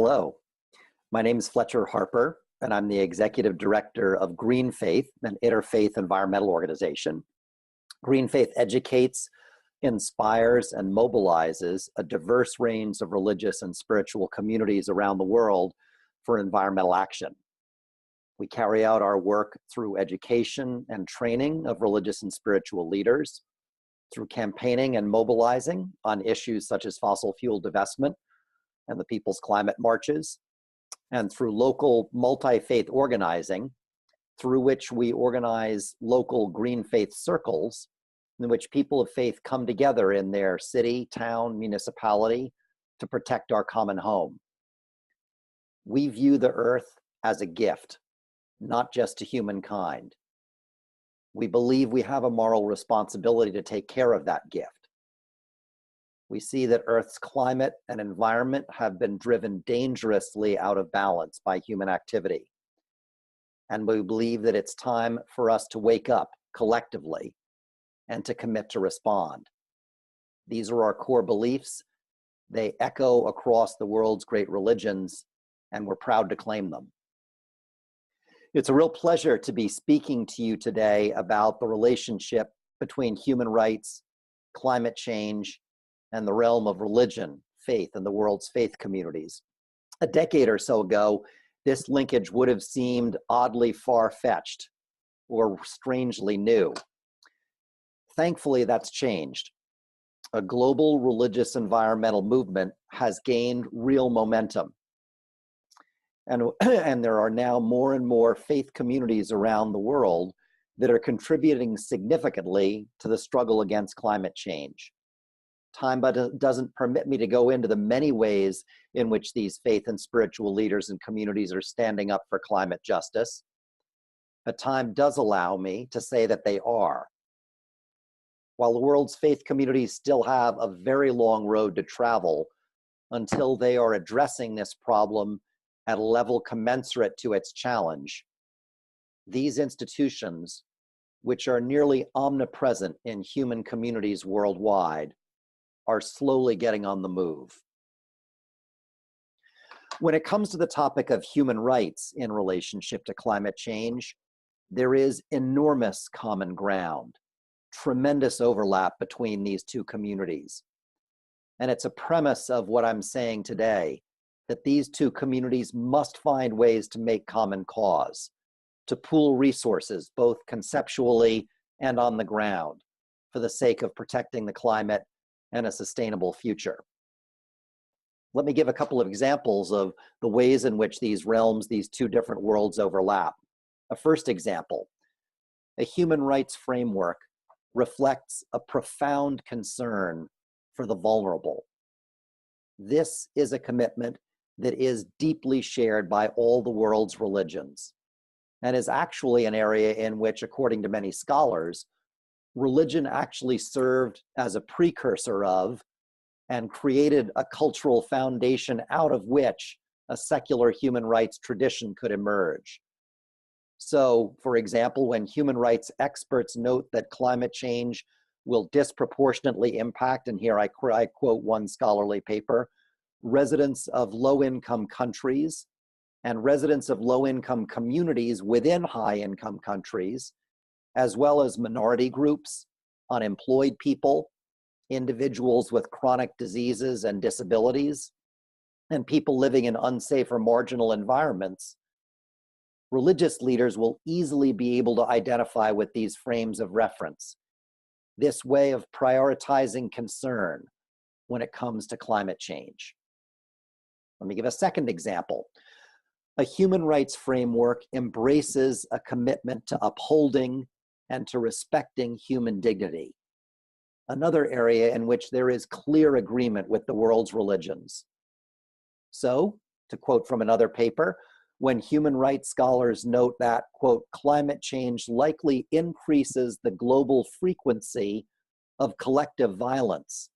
Hello, my name is Fletcher Harper, and I'm the Executive Director of GreenFaith, an interfaith environmental organization. GreenFaith educates, inspires, and mobilizes a diverse range of religious and spiritual communities around the world for environmental action. We carry out our work through education and training of religious and spiritual leaders, through campaigning and mobilizing on issues such as fossil fuel divestment and the People's Climate Marches, and through local multi-faith organizing, through which we organize local green faith circles in which people of faith come together in their city, town, municipality to protect our common home. We view the earth as a gift, not just to humankind. We believe we have a moral responsibility to take care of that gift. We see that Earth's climate and environment have been driven dangerously out of balance by human activity. And we believe that it's time for us to wake up collectively and to commit to respond. These are our core beliefs. They echo across the world's great religions, and we're proud to claim them. It's a real pleasure to be speaking to you today about the relationship between human rights, climate change, and the realm of religion, faith, and the world's faith communities. A decade or so ago, this linkage would have seemed oddly far-fetched or strangely new. Thankfully, that's changed. A global religious environmental movement has gained real momentum. And there are now more and more faith communities around the world that are contributing significantly to the struggle against climate change. Time doesn't permit me to go into the many ways in which these faith and spiritual leaders and communities are standing up for climate justice, but time does allow me to say that they are. While the world's faith communities still have a very long road to travel until they are addressing this problem at a level commensurate to its challenge, these institutions, which are nearly omnipresent in human communities worldwide, are slowly getting on the move. When it comes to the topic of human rights in relationship to climate change, there is enormous common ground, tremendous overlap between these two communities. And it's a premise of what I'm saying today, that these two communities must find ways to make common cause, to pool resources, both conceptually and on the ground, for the sake of protecting the climate and a sustainable future. Let me give a couple of examples of the ways in which these realms, these two different worlds overlap. A first example, a human rights framework reflects a profound concern for the vulnerable. This is a commitment that is deeply shared by all the world's religions, and is actually an area in which, according to many scholars, religion actually served as a precursor of and created a cultural foundation out of which a secular human rights tradition could emerge. So, for example, when human rights experts note that climate change will disproportionately impact, and here I quote one scholarly paper, residents of low-income countries and residents of low-income communities within high-income countries, as well as minority groups, unemployed people, individuals with chronic diseases and disabilities, and people living in unsafe or marginal environments, religious leaders will easily be able to identify with these frames of reference, this way of prioritizing concern when it comes to climate change. Let me give a second example. A human rights framework embraces a commitment to upholding and to respecting human dignity, another area in which there is clear agreement with the world's religions. So, to quote from another paper, when human rights scholars note that, quote, climate change likely increases the global frequency of collective violence,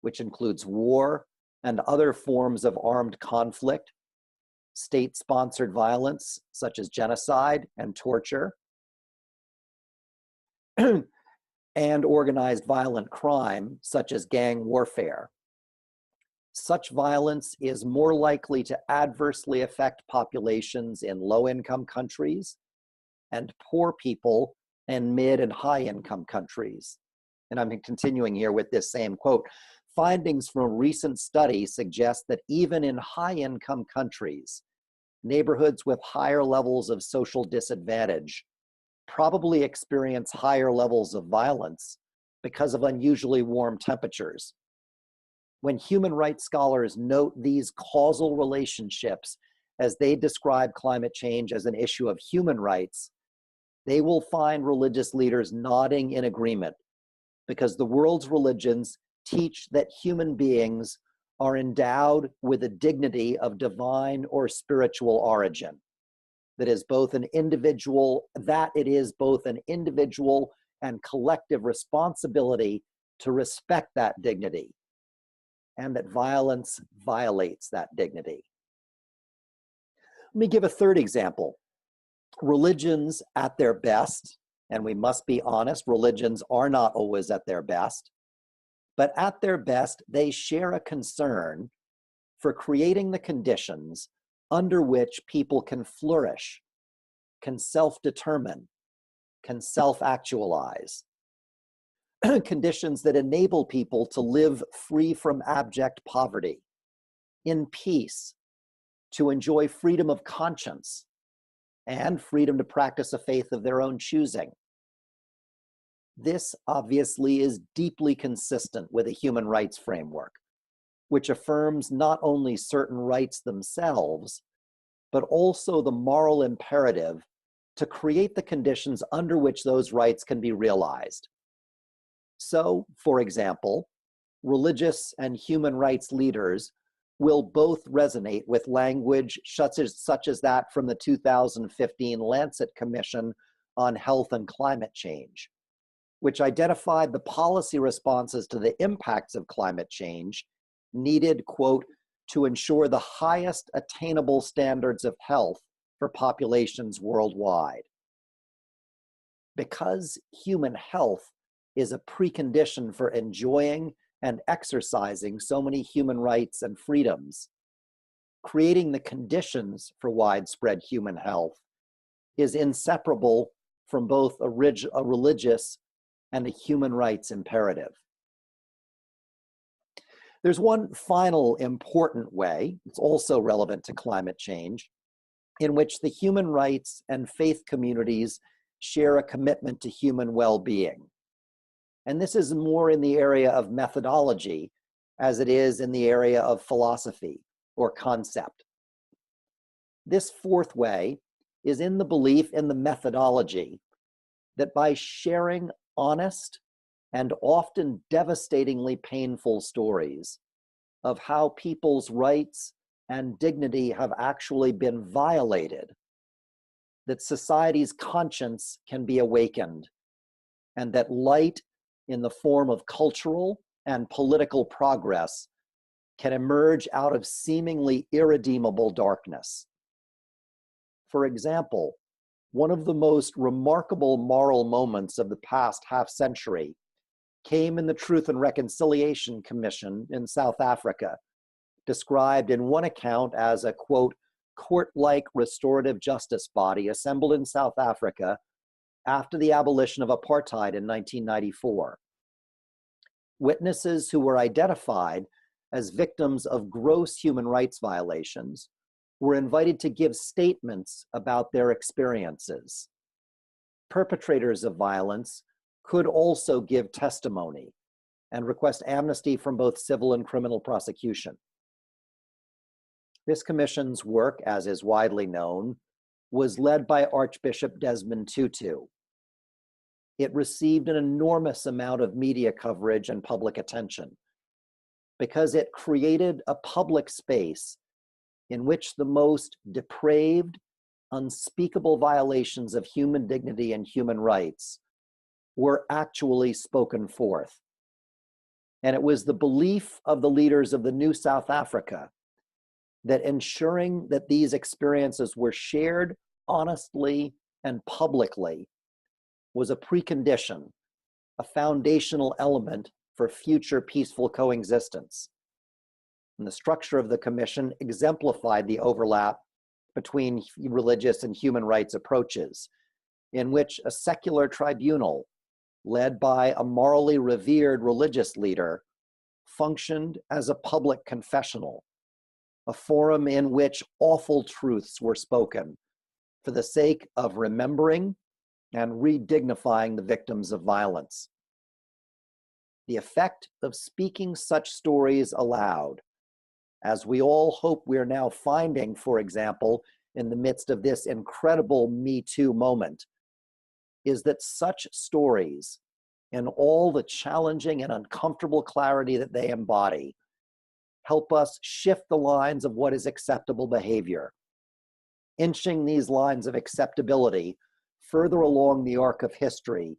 which includes war and other forms of armed conflict, state-sponsored violence such as genocide and torture, and organized violent crime such as gang warfare. Such violence is more likely to adversely affect populations in low-income countries and poor people in mid and high-income countries. And I'm continuing here with this same quote. Findings from a recent study suggest that even in high-income countries, neighborhoods with higher levels of social disadvantage probably experience higher levels of violence because of unusually warm temperatures. When human rights scholars note these causal relationships as they describe climate change as an issue of human rights, they will find religious leaders nodding in agreement, because the world's religions teach that human beings are endowed with a dignity of divine or spiritual origin, that it is both an individual and collective responsibility to respect that dignity, and that violence violates that dignity. Let me give a third example. Religions at their best, and we must be honest, religions are not always at their best, but at their best, they share a concern for creating the conditions under which people can flourish, can self-determine, can self-actualize. Conditions that enable people to live free from abject poverty, in peace, to enjoy freedom of conscience, and freedom to practice a faith of their own choosing. This obviously is deeply consistent with a human rights framework, which affirms not only certain rights themselves, but also the moral imperative to create the conditions under which those rights can be realized. So, for example, religious and human rights leaders will both resonate with language such as that from the 2015 Lancet Commission on Health and Climate Change, which identified the policy responses to the impacts of climate change needed, quote, to ensure the highest attainable standards of health for populations worldwide. Because human health is a precondition for enjoying and exercising so many human rights and freedoms, creating the conditions for widespread human health is inseparable from both a religious and a human rights imperative. There's one final important way, it's also relevant to climate change, in which the human rights and faith communities share a commitment to human well-being. And this is more in the area of methodology as it is in the area of philosophy or concept. This fourth way is in the belief in the methodology that by sharing honest and often devastatingly painful stories of how people's rights and dignity have actually been violated, that society's conscience can be awakened, and that light in the form of cultural and political progress can emerge out of seemingly irredeemable darkness. For example, one of the most remarkable moral moments of the past half-century came in the Truth and Reconciliation Commission in South Africa, described in one account as a, quote, court-like restorative justice body assembled in South Africa after the abolition of apartheid in 1994. Witnesses who were identified as victims of gross human rights violations were invited to give statements about their experiences. Perpetrators of violence could also give testimony and request amnesty from both civil and criminal prosecution. This commission's work, as is widely known, was led by Archbishop Desmond Tutu. It received an enormous amount of media coverage and public attention because it created a public space in which the most depraved, unspeakable violations of human dignity and human rights were actually spoken forth. And it was the belief of the leaders of the New South Africa that ensuring that these experiences were shared honestly and publicly was a precondition, a foundational element for future peaceful coexistence. And the structure of the commission exemplified the overlap between religious and human rights approaches, in which a secular tribunal led by a morally revered religious leader functioned as a public confessional, a forum in which awful truths were spoken for the sake of remembering and redignifying the victims of violence. The effect of speaking such stories aloud, as we all hope we're now finding, for example, in the midst of this incredible Me Too moment, is that such stories, in all the challenging and uncomfortable clarity that they embody, help us shift the lines of what is acceptable behavior, inching these lines of acceptability further along the arc of history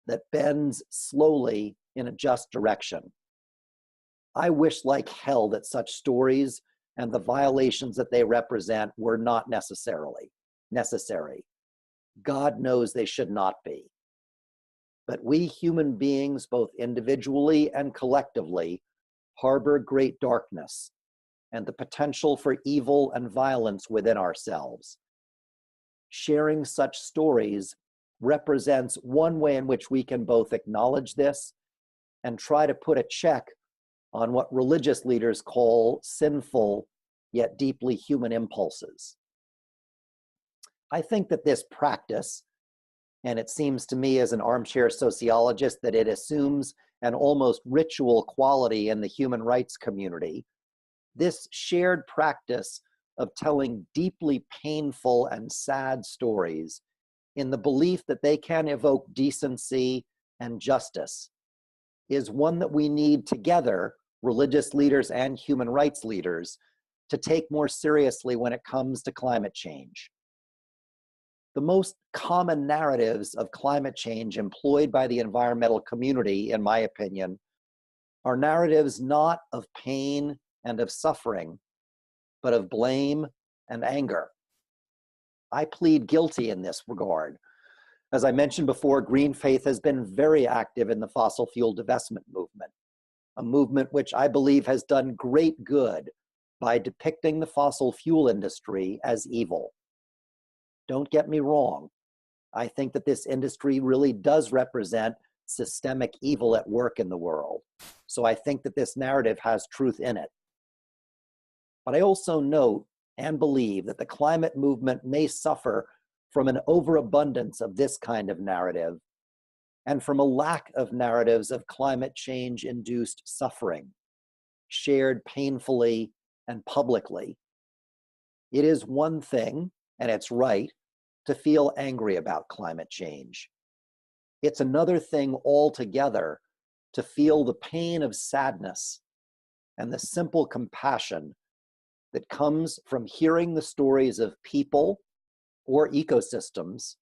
that bends slowly in a just direction. I wish like hell that such stories and the violations that they represent were not necessary. God knows they should not be. But we human beings, both individually and collectively, harbor great darkness and the potential for evil and violence within ourselves. Sharing such stories represents one way in which we can both acknowledge this and try to put a check on what religious leaders call sinful yet deeply human impulses. I think that this practice, and it seems to me as an armchair sociologist that it assumes an almost ritual quality in the human rights community, this shared practice of telling deeply painful and sad stories in the belief that they can evoke decency and justice is one that we need together, religious leaders and human rights leaders, to take more seriously when it comes to climate change. The most common narratives of climate change employed by the environmental community, in my opinion, are narratives not of pain and of suffering, but of blame and anger. I plead guilty in this regard. As I mentioned before, GreenFaith has been very active in the fossil fuel divestment movement, a movement which I believe has done great good by depicting the fossil fuel industry as evil. Don't get me wrong. I think that this industry really does represent systemic evil at work in the world. So I think that this narrative has truth in it. But I also note and believe that the climate movement may suffer from an overabundance of this kind of narrative and from a lack of narratives of climate change-induced suffering, shared painfully and publicly. It is one thing, and it's right, to feel angry about climate change. It's another thing altogether to feel the pain of sadness and the simple compassion that comes from hearing the stories of people or ecosystems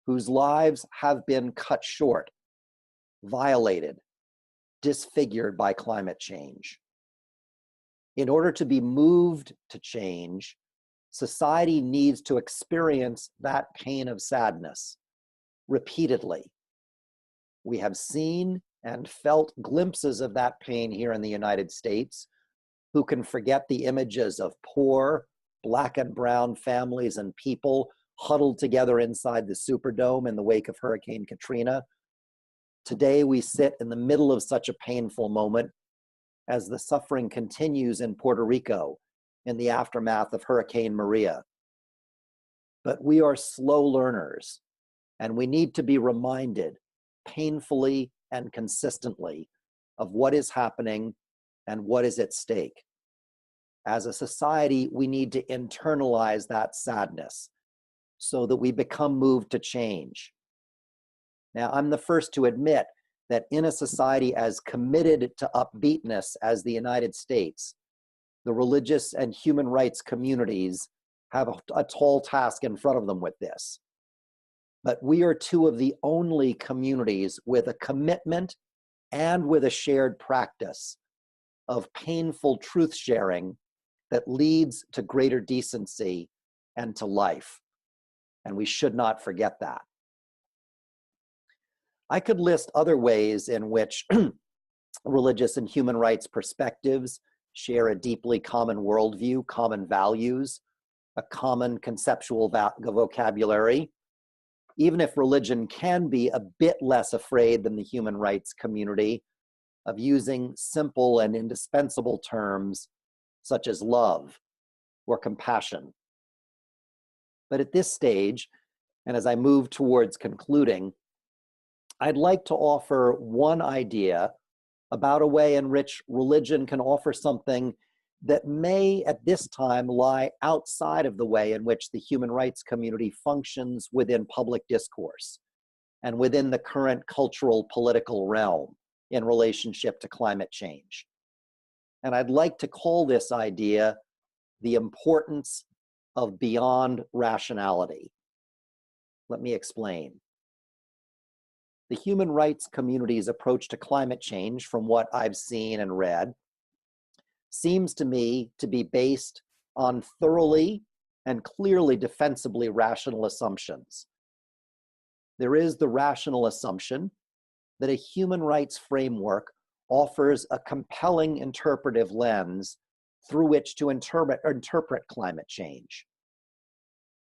whose lives have been cut short, violated, disfigured by climate change. In order to be moved to change, society needs to experience that pain of sadness repeatedly. We have seen and felt glimpses of that pain here in the United States. Who can forget the images of poor Black and brown families and people huddled together inside the Superdome in the wake of Hurricane Katrina? Today, we sit in the middle of such a painful moment as the suffering continues in Puerto Rico in the aftermath of Hurricane Maria. But we are slow learners, and we need to be reminded painfully and consistently of what is happening and what is at stake. As a society, we need to internalize that sadness so that we become moved to change. Now, I'm the first to admit that in a society as committed to upbeatness as the United States, the religious and human rights communities have a tall task in front of them with this. But we are two of the only communities with a commitment and with a shared practice of painful truth sharing that leads to greater decency and to life. And we should not forget that. I could list other ways in which religious and human rights perspectives share a deeply common worldview, common values, a common conceptual vocabulary. Even if religion can be a bit less afraid than the human rights community of using simple and indispensable terms such as love or compassion. But at this stage, and as I move towards concluding, I'd like to offer one idea about a way in which religion can offer something that may at this time lie outside of the way in which the human rights community functions within public discourse and within the current cultural political realm in relationship to climate change. And I'd like to call this idea the importance of beyond rationality. Let me explain. The human rights community's approach to climate change, from what I've seen and read, seems to me to be based on thoroughly and clearly defensibly rational assumptions. There is the rational assumption that a human rights framework offers a compelling interpretive lens through which to interpret climate change.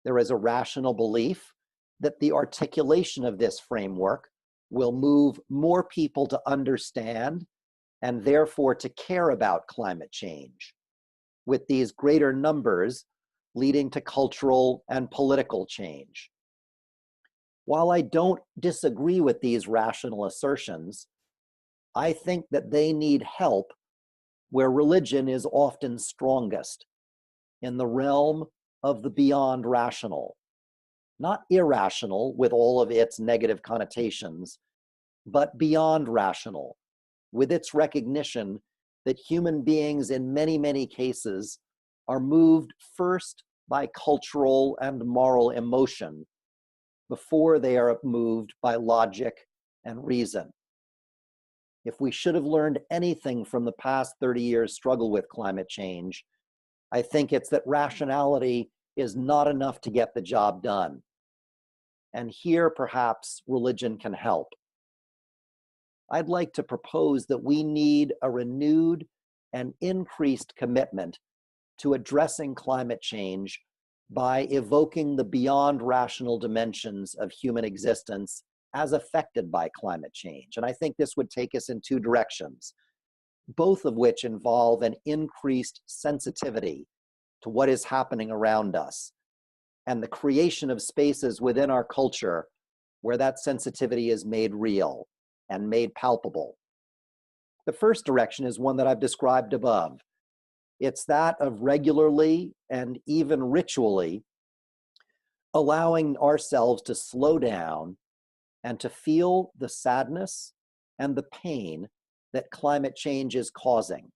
There is a rational belief that the articulation of this framework will move more people to understand and therefore to care about climate change, with these greater numbers leading to cultural and political change. While I don't disagree with these rational assertions, I think that they need help where religion is often strongest, in the realm of the beyond rational. Not irrational with all of its negative connotations, but beyond rational, with its recognition that human beings in many, many cases are moved first by cultural and moral emotion before they are moved by logic and reason. If we should have learned anything from the past 30 years' struggle with climate change, I think it's that rationality is not enough to get the job done. And here, perhaps, religion can help. I'd like to propose that we need a renewed and increased commitment to addressing climate change by evoking the beyond rational dimensions of human existence as affected by climate change. And I think this would take us in two directions, both of which involve an increased sensitivity to what is happening around us and the creation of spaces within our culture where that sensitivity is made real and made palpable. The first direction is one that I've described above. It's that of regularly and even ritually allowing ourselves to slow down and to feel the sadness and the pain that climate change is causing.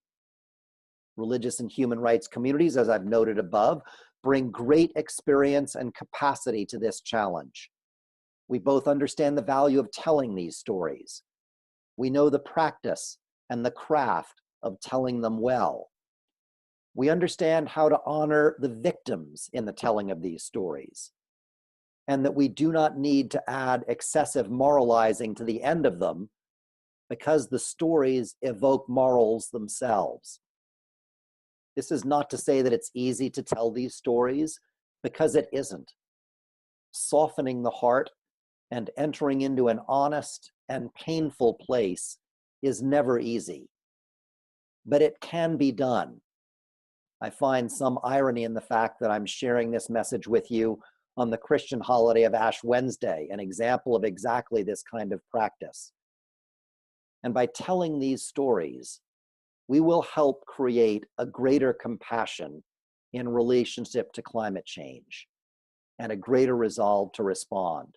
Religious and human rights communities, as I've noted above, bring great experience and capacity to this challenge. We both understand the value of telling these stories. We know the practice and the craft of telling them well. We understand how to honor the victims in the telling of these stories, and that we do not need to add excessive moralizing to the end of them because the stories evoke morals themselves. This is not to say that it's easy to tell these stories, because it isn't. Softening the heart and entering into an honest and painful place is never easy, but it can be done. I find some irony in the fact that I'm sharing this message with you on the Christian holiday of Ash Wednesday, an example of exactly this kind of practice. And by telling these stories, we will help create a greater compassion in relationship to climate change and a greater resolve to respond.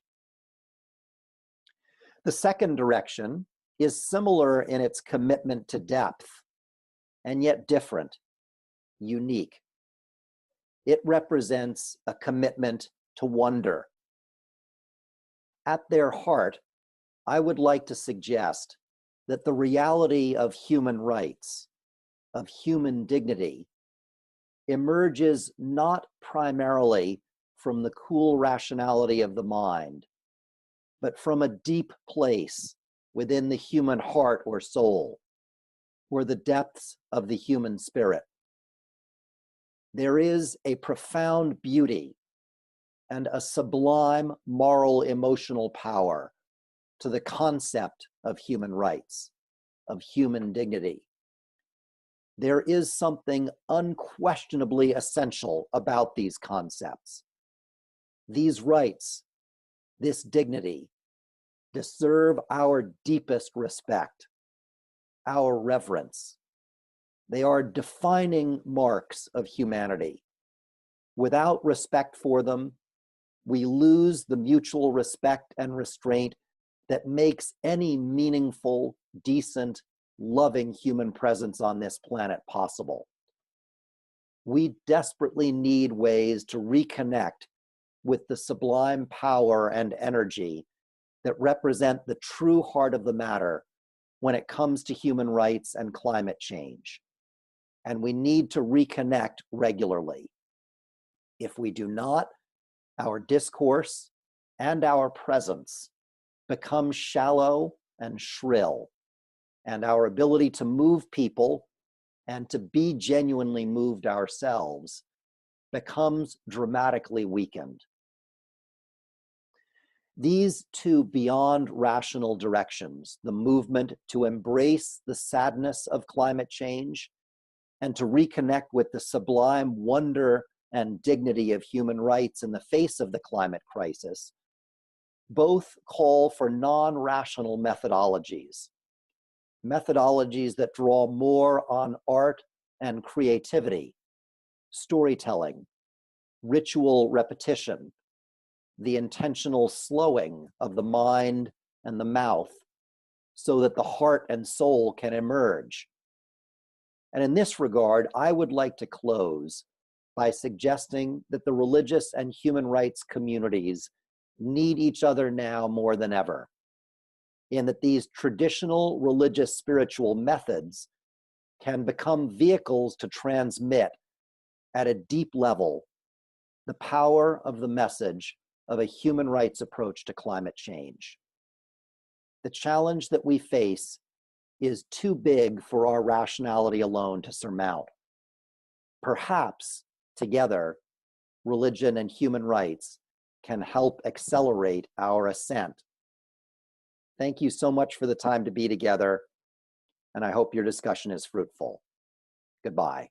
The second direction is similar in its commitment to depth, and yet different, unique. It represents a commitment to wonder. At their heart, I would like to suggest that the reality of human rights, of human dignity, emerges not primarily from the cool rationality of the mind, but from a deep place within the human heart or soul. or the depths of the human spirit. There is a profound beauty and a sublime moral emotional power to the concept of human rights, of human dignity. There is something unquestionably essential about these concepts. These rights, this dignity, deserve our deepest respect, our reverence. They are defining marks of humanity. Without respect for them, we lose the mutual respect and restraint that makes any meaningful, decent, loving human presence on this planet possible. We desperately need ways to reconnect with the sublime power and energy that represent the true heart of the matter when it comes to human rights and climate change. And we need to reconnect regularly. If we do not, our discourse and our presence become shallow and shrill, and our ability to move people and to be genuinely moved ourselves becomes dramatically weakened. These two beyond rational directions, the movement to embrace the sadness of climate change and to reconnect with the sublime wonder and dignity of human rights in the face of the climate crisis, both call for non-rational methodologies that draw more on art and creativity, storytelling, ritual repetition, the intentional slowing of the mind and the mouth so that the heart and soul can emerge. And in this regard, I would like to close by suggesting that the religious and human rights communities need each other now more than ever, in that these traditional religious spiritual methods can become vehicles to transmit at a deep level the power of the message of a human rights approach to climate change. The challenge that we face is too big for our rationality alone to surmount. Perhaps together, religion and human rights can help accelerate our ascent. Thank you so much for the time to be together, and I hope your discussion is fruitful. Goodbye.